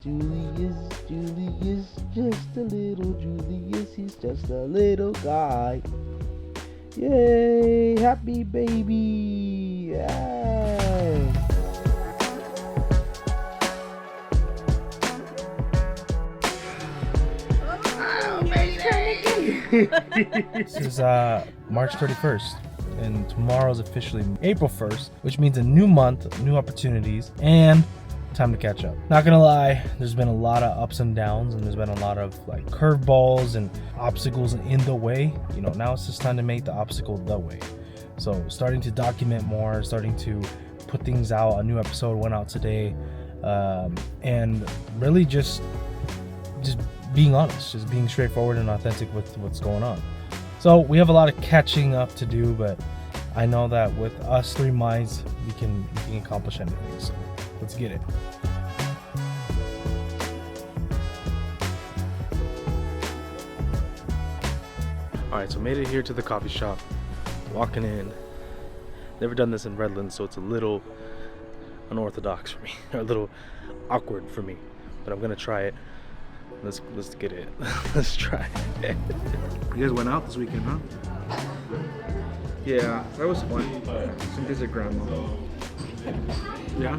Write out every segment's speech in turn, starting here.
Julius, just a little Julius, he's just a little guy. Yay, happy baby! Yay! This is March 31st, and tomorrow is officially April 1st, which means a new month, new opportunities, and time to catch up. Not gonna lie, there's been a lot of ups and downs, and there's been a lot of like curveballs and obstacles in the way. You know, now it's just time to make the obstacle the way. So starting to document more, starting to put things out. A new episode went out today, and really just being honest, just being straightforward and authentic with what's going on. So we have a lot of catching up to do, but I know that with us three minds, we can accomplish anything. So let's get it. All right, so made it here to the coffee shop. Walking in. Never done this in Redlands, so it's a little unorthodox for me, or a little awkward for me. But I'm gonna try it. Let's get it. Let's try it. You guys went out this weekend, huh? Yeah, that was fun. Some visit grandma. Yeah.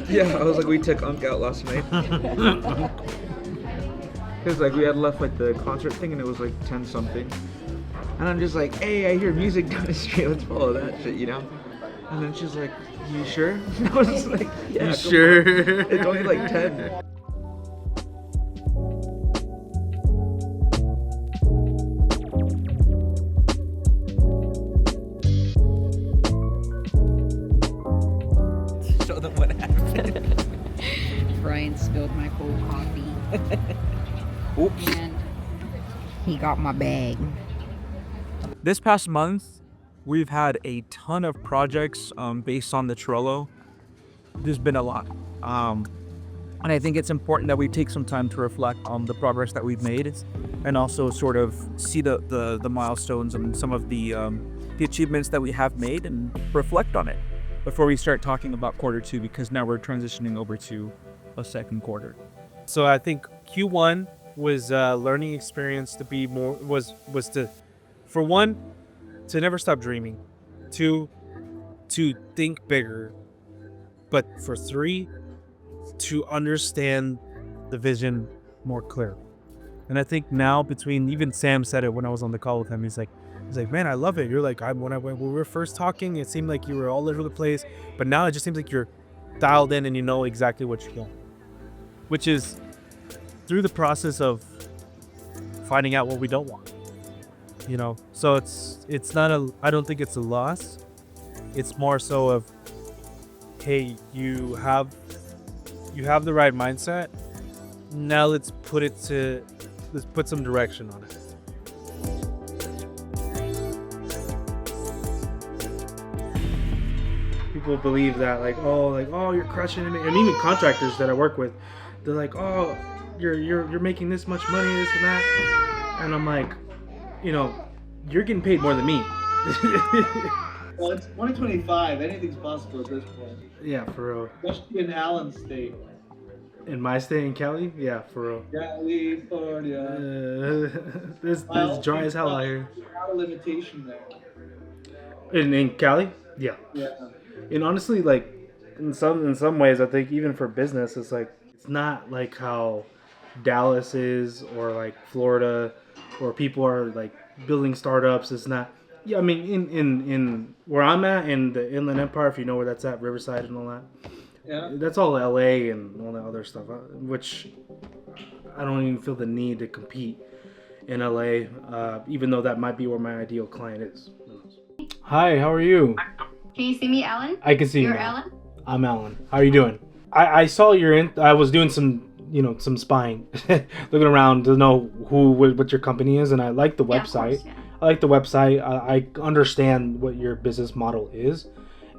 Yeah, I was like, we took Unc out last night. Because like we had left like the concert thing and it was like 10 something. And I'm just like, hey, I hear music down the street, let's follow that shit, you know? And then she's like, you sure? And I was just like, yeah, you sure? It's only like 10. Show them what happened. Brian spilled my cold coffee. Oops. And he got my bag. This past month, we've had a ton of projects based on the Trello. There's been a lot. And I think it's important that we take some time to reflect on the progress that we've made and also sort of see the milestones and some of the achievements that we have made and reflect on it before we start talking about quarter two, because now we're transitioning over to a second quarter. So I think Q1 was a learning experience to be more, was to, for one, to never stop dreaming, two, to think bigger, but for three, to understand the vision more clearly. And I think now between, even Sam said it when I was on the call with him, he's like, man, I love it. You're like, when we were first talking, it seemed like you were all over the place, but now it just seems like you're dialed in and you know exactly what you're doing, which is through the process of finding out what we don't want, you know? So it's not I don't think it's a loss. It's more so of, hey, you have the right mindset. Now let's put some direction on it. People believe that like, oh, you're crushing it. And even contractors that I work with, they're like, oh, you're making this much money, this and that. And I'm like, you know, you're getting paid more than me. Well, it's 2025. Anything's possible at this point. Yeah, for real. Especially in Allen's state. In my state in Cali? Yeah, for real. California. This dry as hell out here. Not a limitation there. In Cali? Yeah. Yeah. And honestly, like in some ways, I think even for business, it's like it's not like how Dallas is or like Florida, or people are like building startups. It's not. Yeah, I mean in where I'm at in the Inland Empire, if you know where that's at, Riverside and all that. Yeah. That's all LA and all that other stuff, which I don't even feel the need to compete in LA, even though that might be where my ideal client is. Hi, how are you? Can you see me, Alan? I can see you. You're now. Alan? I'm Alan. How are you doing? I saw I was doing some spying, looking around to know what your company is, and I like the website. Of course, yeah. I like the website. I understand what your business model is,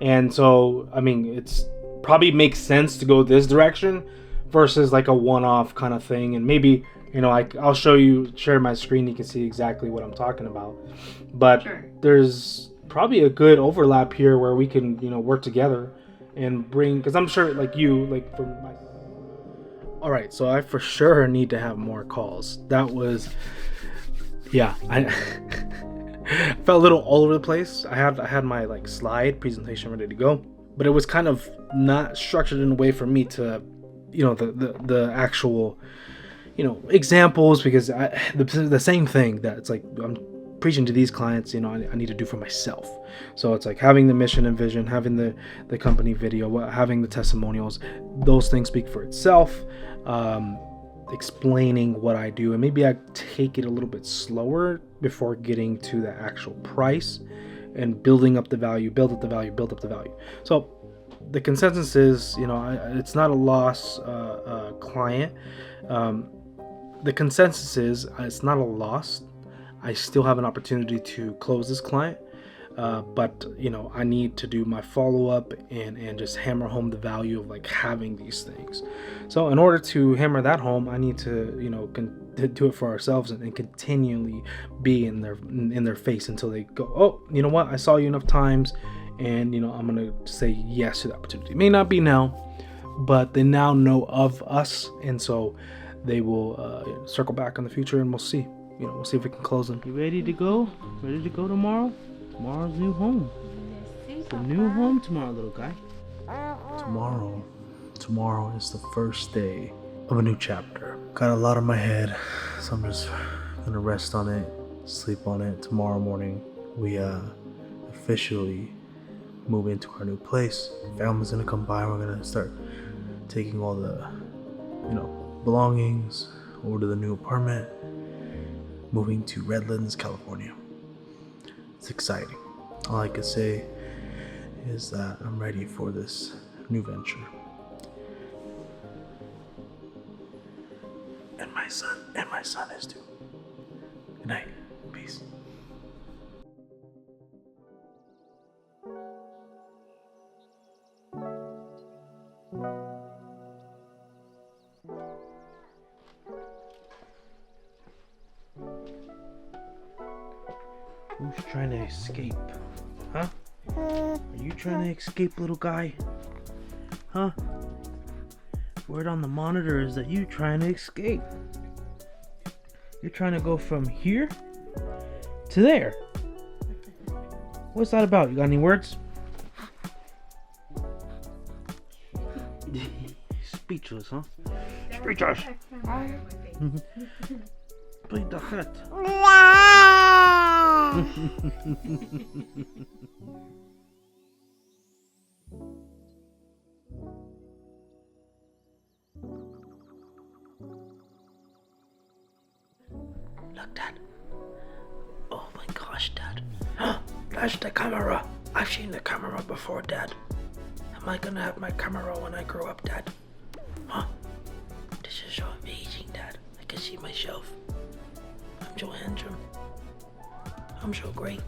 and so I mean, it's probably makes sense to go this direction versus like a one-off kind of thing. And maybe I'll share my screen. You can see exactly what I'm talking about. But Sure. There's probably a good overlap here where we can work together and bring, because I'm sure like you, like for my, All right, so I for sure need to have more calls. That was, yeah, I felt a little all over the place. I had my like slide presentation ready to go, but it was kind of not structured in a way for me to, the actual, examples, because the same thing that it's like I'm preaching to these clients, I need to do for myself. So it's like having the mission and vision, having the company video, having the testimonials, those things speak for itself. Explaining what I do, and maybe I take it a little bit slower before getting to the actual price and building up the value, build up the value. So the consensus is, it's not a loss client. The consensus is it's not a loss. I still have an opportunity to close this client, but I need to do my follow-up and just hammer home the value of like having these things. So in order to hammer that home, I need to do it for ourselves and continually be in their face until they go, oh, you know what, I saw you enough times, and I'm gonna say yes to the opportunity. It may not be now, but they now know of us, and so they will circle back in the future, and we'll see. We'll see if we can close them. You ready to go? Ready to go tomorrow? Tomorrow's new home. It's a new home tomorrow, little guy. Tomorrow is the first day of a new chapter. Got a lot on my head, so I'm just gonna rest on it, sleep on it. Tomorrow morning, we officially move into our new place. Family's gonna come by. We're gonna start taking all the, belongings over to the new apartment. Moving to Redlands, California. It's exciting. All I can say is that I'm ready for this new venture. And my son is too. Good night. Peace. Who's trying to escape? Huh? Are you trying to escape, little guy? Huh? Word on the monitor is that you trying to escape. You're trying to go from here to there. What's that about? You got any words? Speechless, huh? Speechless. Plead the fifth. Look, Dad. Oh my gosh, Dad. That's the camera. I've seen the camera before, Dad. Am I gonna have my camera when I grow up, Dad? Huh? This is so amazing, Dad. I can see myself. I'm so handsome. I'm so great.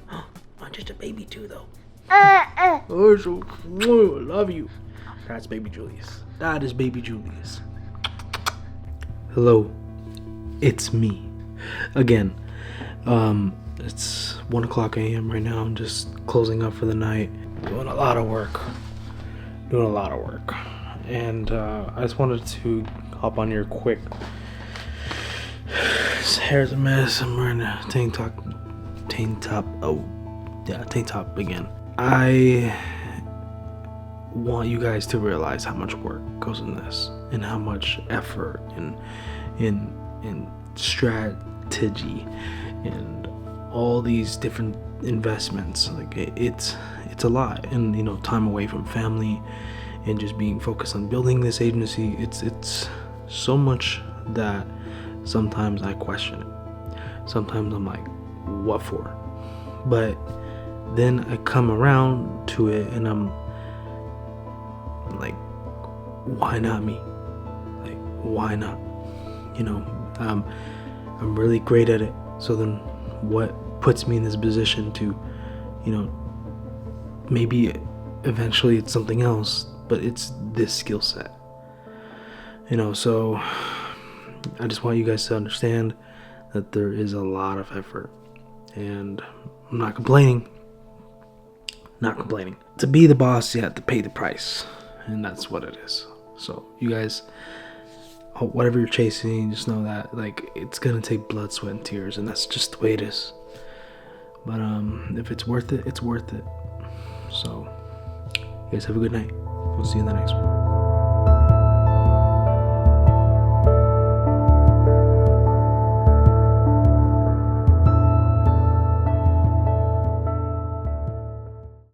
Huh? I'm just a baby too, though. Oh, so I love you. That's baby Julius. That is baby Julius. Hello, it's me again. It's 1:00 a.m. right now. I'm just closing up for the night. Doing a lot of work. And I just wanted to hop on here quick. His hair's a mess. I'm wearing a tank top. Tank top again. I want you guys to realize how much work goes in this, and how much effort and strategy and all these different investments. Like it's a lot, and time away from family and just being focused on building this agency. It's so much that sometimes I question it. Sometimes I'm like, what for? But then I come around to it and I'm like, why not me? Like, why not? I'm really great at it. So then what puts me in this position to, maybe eventually it's something else, but it's this skill set. So I just want you guys to understand that there is a lot of effort, and I'm not complaining. To be the boss, you have to pay the price, and that's what it is. So you guys whatever you're chasing, just know that like it's gonna take blood, sweat, and tears, and that's just the way it is. But if it's worth it, it's worth it. So, you guys have a good night. We'll see you in the next one.